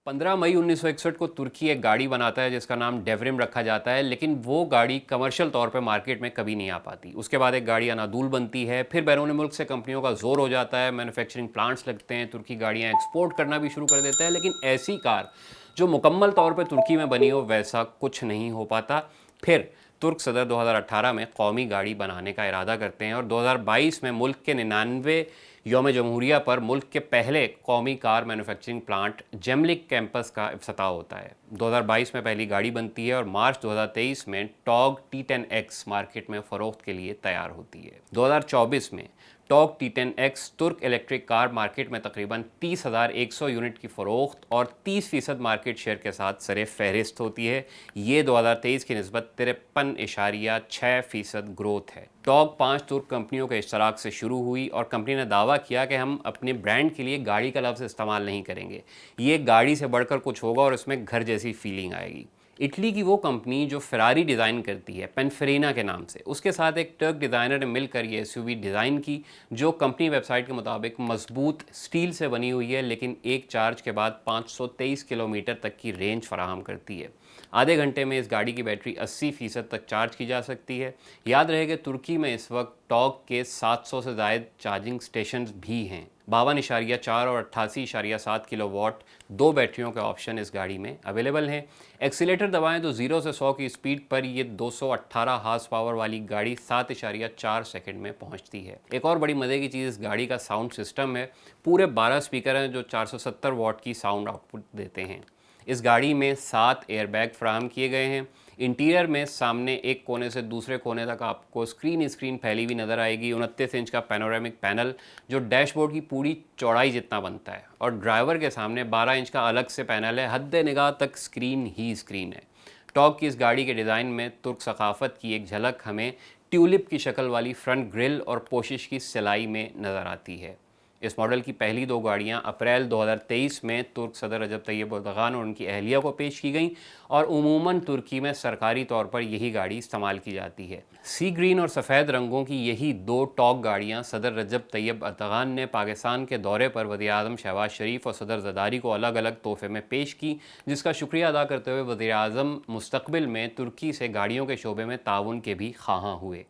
15 मई 1961 को तुर्की एक गाड़ी बनाता है जिसका नाम डेवरिम रखा जाता है, लेकिन वो गाड़ी कमर्शियल तौर पे मार्केट में कभी नहीं आ पाती। उसके बाद एक गाड़ी अनादुल बनती है, फिर बैरून मुल्क से कंपनियों का जोर हो जाता है, मैन्युफैक्चरिंग प्लांट्स लगते हैं, तुर्की गाड़ियाँ एक्सपोर्ट करना भी शुरू कर देता है। लेकिन ऐसी कार जो मुकम्मल तौर पर तुर्की में बनी हो, वैसा कुछ नहीं हो पाता। फिर तुर्क सदर 2018 में कौमी गाड़ी बनाने का इरादा करते हैं और 2022 में मुल्क के 99 यौम जमहूरिया पर मुल्क के पहले कौमी कार मैन्युफैक्चरिंग प्लांट जेमलिक कैंपस का इफ्तिताह होता है। 2022 में पहली गाड़ी बनती है और मार्च 2023 में टॉग T10X मार्केट में फ़रोख्त के लिए तैयार होती है। 2024 में टॉग T10X तुर्क इलेक्ट्रिक कार मार्केट में तकरीबन 30,100 यूनिट की फ़रोख्त और 30% मार्केट शेयर के साथ सरे फहरिस्त होती है। ये 2023 की निस्बत 53.6% ग्रोथ है। टॉग 5 तुर्क कंपनियों के इश्तराक से शुरू हुई और कंपनी ने दावा किया कि हम अपने ब्रांड के लिए गाड़ी का लफ्ज़ इस्तेमाल नहीं करेंगे, ये गाड़ी से बढ़कर कुछ होगा और इसमें घर जैसी फीलिंग आएगी। इटली की वो कंपनी जो फेरारी डिज़ाइन करती है पेनफेरिना के नाम से, उसके साथ एक टर्क डिज़ाइनर ने मिलकर ये एसयूवी डिज़ाइन की, जो कंपनी वेबसाइट के मुताबिक मजबूत स्टील से बनी हुई है, लेकिन एक चार्ज के बाद 523 किलोमीटर तक की रेंज फराहम करती है। आधे घंटे में इस गाड़ी की बैटरी 80% तक चार्ज की जा सकती है। याद रहे कि तुर्की में इस वक्त टॉग के 700 से ज़ायद चार्जिंग स्टेशन भी हैं। 52.4 और 88.7 किलोवाट दो बैटरियों के ऑप्शन इस गाड़ी में अवेलेबल हैं। एक्सीलेटर दबाएं तो 0 से 100 की स्पीड पर ये 218 हार्स पावर वाली गाड़ी 7.4 सेकंड में पहुंचती है। एक और बड़ी मज़े की चीज़ इस गाड़ी का साउंड सिस्टम है। पूरे 12 स्पीकर हैं जो 470 वॉट की साउंड आउटपुट देते हैं। इस गाड़ी में 7 एयरबैग फ्राहम किए गए हैं। इंटीरियर में सामने एक कोने से दूसरे कोने तक आपको स्क्रीन फैली हुई नज़र आएगी। 29 इंच का पैनोरामिक पैनल जो डैशबोर्ड की पूरी चौड़ाई जितना बनता है, और ड्राइवर के सामने 12 इंच का अलग से पैनल है। हद निगाह तक स्क्रीन ही स्क्रीन है। टॉग की इस गाड़ी के डिज़ाइन में तुर्क सकाफत की एक झलक हमें ट्यूलिप की शक्ल वाली फ्रंट ग्रिल और पोशिश की सिलाई में नज़र आती है। इस मॉडल की पहली दो गाड़ियां अप्रैल 2023 में तुर्क सदर रजब तैयब एर्दोगान और उनकी अहलिया को पेश की गईं और उमूमन तुर्की में सरकारी तौर पर यही गाड़ी इस्तेमाल की जाती है। सी ग्रीन और सफ़ेद रंगों की यही दो टॉग गाड़ियां सदर रजब तैयब एर्दोगान ने पाकिस्तान के दौरे पर वज़ीर-ए-आज़म शहबाज शरीफ और सदर ज़रदारी को अलग अलग तोहफे में पेश की, जिसका शुक्रिया अदा करते हुए वज़ीर-ए-आज़म मुस्तक़बिल में तुर्की से गाड़ियों के शोबे में ताउन के भी ख़्वाहां हुए।